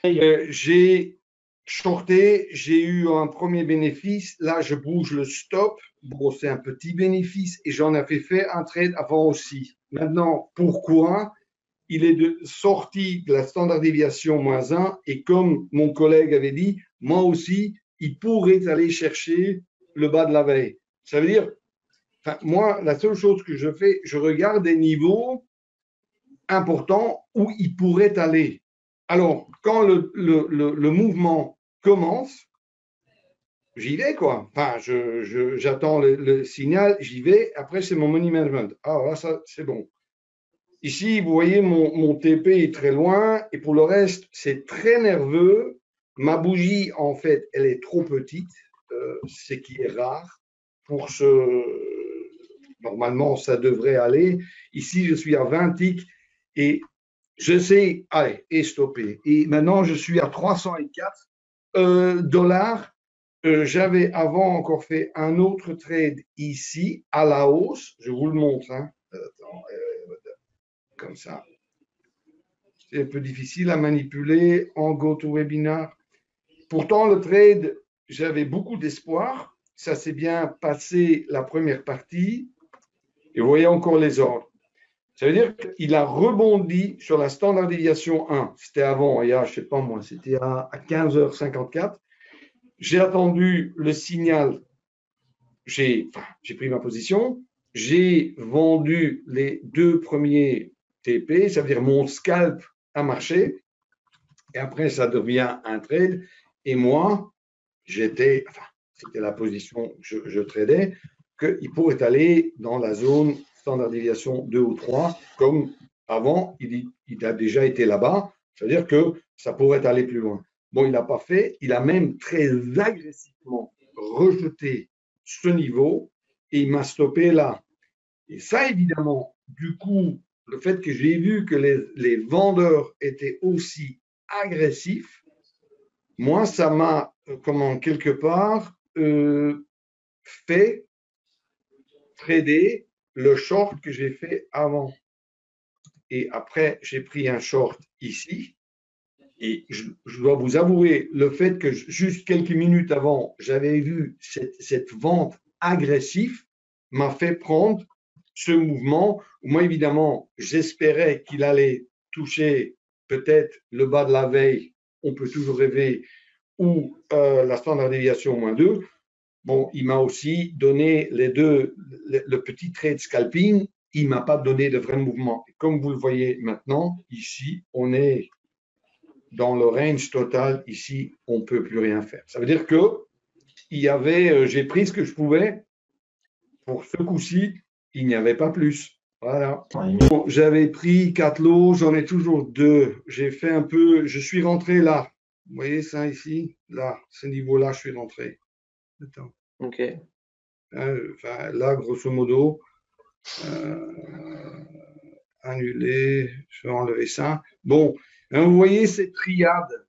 J'ai shorté, j'ai eu un premier bénéfice. Là, je bouge le stop. Bon, c'est un petit bénéfice et j'en avais fait un trade avant aussi. Maintenant, pourquoi? Il est sorti de la standard déviation -1 et comme mon collègue avait dit, moi aussi, il pourrait aller chercher le bas de la veille. Ça veut dire, enfin, moi, la seule chose que je fais, je regarde des niveaux importants où il pourrait aller. Alors, quand le mouvement commence, j'y vais, quoi. Enfin, j'attends le signal, j'y vais. Après, c'est mon money management. Alors là, ça, c'est bon. Ici, vous voyez, mon TP est très loin. Et pour le reste, c'est très nerveux. Ma bougie, en fait, elle est trop petite, ce qui est rare. Pour ce. Normalement, ça devrait aller. Ici, je suis à 20 ticks et je sais, allez, et stopper. Et maintenant, je suis à 304 dollars. J'avais avant encore fait un autre trade ici, à la hausse. Je vous le montre, hein. Attends, comme ça. C'est un peu difficile à manipuler en GoToWebinar. Pourtant, le trade, j'avais beaucoup d'espoir. Ça s'est bien passé la première partie. Et vous voyez encore les ordres. Ça veut dire qu'il a rebondi sur la standard déviation 1. C'était avant, il y a, je ne sais pas moi, c'était à 15h54. J'ai attendu le signal, j'ai pris ma position, j'ai vendu les deux premiers TP, ça veut dire mon scalp a marché, et après ça devient un trade, et moi, c'était la position que je tradais, qu'il pourrait aller dans la zone standard déviation 2 ou 3, comme avant, il a déjà été là-bas, c'est-à-dire que ça pourrait aller plus loin. Bon, il n'a pas fait, il a même très agressivement rejeté ce niveau et il m'a stoppé là. Et ça, évidemment, du coup, le fait que j'ai vu que les vendeurs étaient aussi agressifs, moi, ça m'a, comment, quelque part, fait trader le short que j'ai fait avant. Et après, j'ai pris un short ici. Et je dois vous avouer, le fait que juste quelques minutes avant, j'avais vu cette vente agressive m'a fait prendre ce mouvement. Moi, évidemment, j'espérais qu'il allait toucher peut-être le bas de la veille. On peut toujours rêver ou la standard déviation -2. Bon, il m'a aussi donné le petit trade scalping. Il ne m'a pas donné de vrai mouvement. Et comme vous le voyez maintenant, ici, on est dans le range total. Ici, on ne peut plus rien faire. Ça veut dire que j'ai pris ce que je pouvais. Pour ce coup-ci, il n'y avait pas plus. Voilà. Bon, j'avais pris 4 lots, j'en ai toujours 2. J'ai fait un peu, je suis rentré là. Vous voyez ça ici? Là, ce niveau-là, je suis rentré. Attends. Ok. Enfin, là, grosso modo, annuler, je vais enlever ça. Bon, hein, vous voyez cette triade.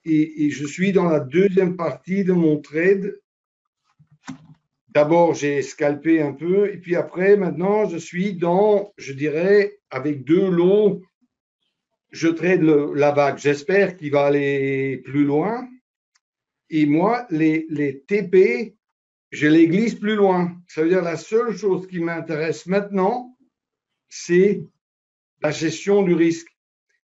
Et je suis dans la deuxième partie de mon trade. D'abord, j'ai scalpé un peu, et puis après, maintenant, je suis dans, je dirais, avec 2 lots, je trade la vague. J'espère qu'il va aller plus loin. Et moi, les TP, je les glisse plus loin. Ça veut dire la seule chose qui m'intéresse maintenant, c'est la gestion du risque.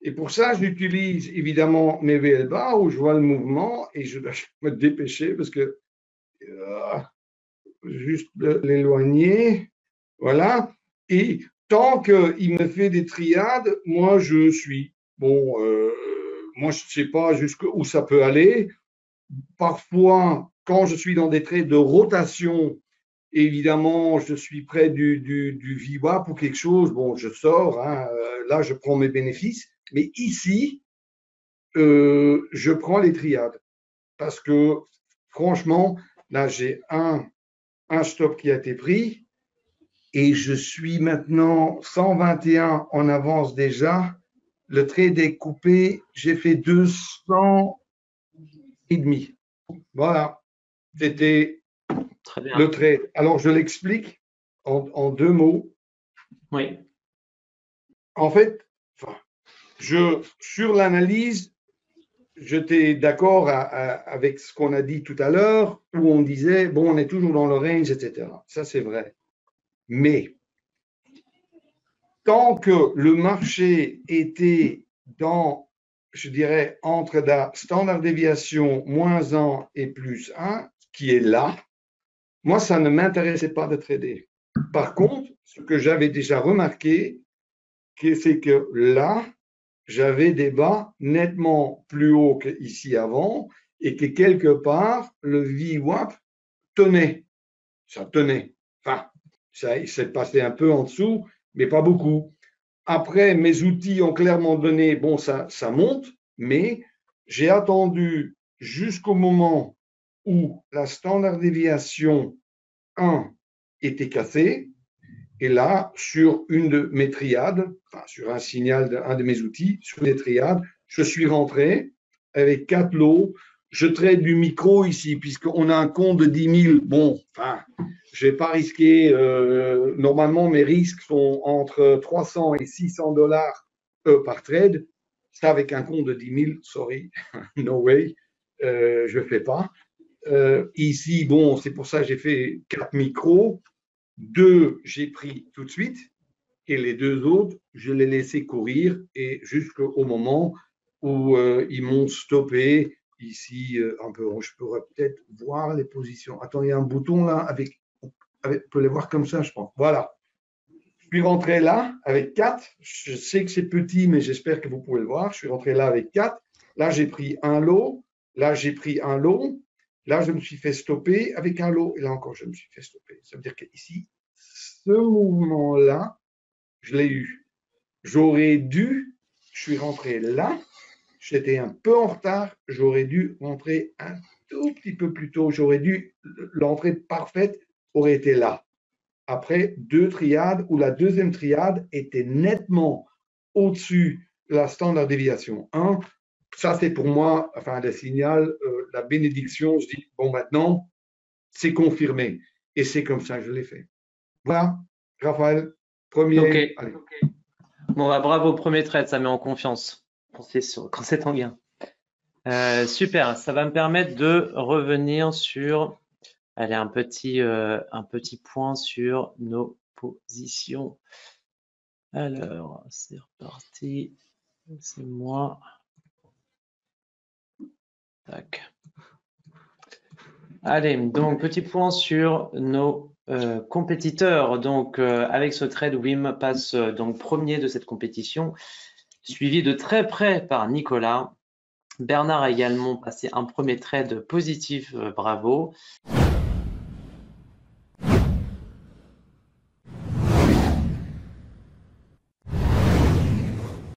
Et pour ça, j'utilise évidemment mes VLBA où je vois le mouvement et je dois me dépêcher parce que juste l'éloigner. Voilà. Et tant qu'il me fait des triades, moi je suis. Bon, moi je ne sais pas jusqu'où ça peut aller. Parfois, quand je suis dans des traits de rotation, évidemment, je suis près du VWAP ou quelque chose. Bon, je sors, hein, là je prends mes bénéfices. Mais ici, je prends les triades parce que franchement, là j'ai un stop qui a été pris et je suis maintenant 121 en avance déjà. Le trade est coupé, j'ai fait 200 et demi. Voilà, c'était Très bien. le trade. Alors je l'explique en 2 mots. Oui. En fait, sur l'analyse, j'étais d'accord avec ce qu'on a dit tout à l'heure, où on disait, bon, on est toujours dans le range, etc. Ça, c'est vrai. Mais tant que le marché était dans, je dirais, entre la standard déviation moins 1 et plus 1, qui est là, moi, ça ne m'intéressait pas de trader. Par contre, ce que j'avais déjà remarqué, c'est que là, j'avais des bas nettement plus hauts qu'ici avant et que quelque part, le VWAP tenait. Ça tenait. Enfin, ça, il s'est passé un peu en dessous, mais pas beaucoup. Après, mes outils ont clairement donné, bon, ça monte, mais j'ai attendu jusqu'au moment où la standard déviation 1 était cassée. Et là, sur une de mes triades, enfin, sur un signal d'un de mes outils, sur les triades, je suis rentré avec 4 lots. Je trade du micro ici, puisqu'on a un compte de 10 000. Bon, enfin, je ne vais pas risquer. Normalement, mes risques sont entre 300 et 600 dollars par trade. Ça, avec un compte de 10 000, sorry, no way, je ne fais pas. Ici, bon, c'est pour ça que j'ai fait 4 micros. 2, j'ai pris tout de suite. Et les 2 autres, je les laissais courir et jusqu'au moment où ils m'ont stoppé. Ici, un peu, je pourrais peut-être voir les positions. Attends, il y a un bouton là on peut les voir comme ça, je pense. Voilà. Je suis rentré là avec 4. Je sais que c'est petit, mais j'espère que vous pouvez le voir. Je suis rentré là avec 4. Là, j'ai pris un lot. Là, j'ai pris un lot. Là, je me suis fait stopper avec un lot. Et là encore, je me suis fait stopper. Ça veut dire qu'ici, ce mouvement-là, je l'ai eu. J'aurais dû, je suis rentré là, j'étais un peu en retard, j'aurais dû rentrer un tout petit peu plus tôt, j'aurais dû, l'entrée parfaite aurait été là. Après 2 triades, où la deuxième triade était nettement au-dessus de la standard déviation 1. Ça, c'est pour moi, enfin, le signal, la bénédiction. Je dis, bon, maintenant, c'est confirmé. Et c'est comme ça que je l'ai fait. Voilà, Raphaël, premier. Ok. Allez. Bon, bah, bravo, premier trade, ça met en confiance quand c'est en gain. Super, ça va me permettre de revenir sur allez, un petit point sur nos positions. Alors, c'est reparti. C'est moi. Tac. Allez, donc petit point sur nos compétiteurs. Donc, avec ce trade, Wim passe donc premier de cette compétition, suivi de très près par Nicolas. Bernard a également passé un premier trade positif, bravo.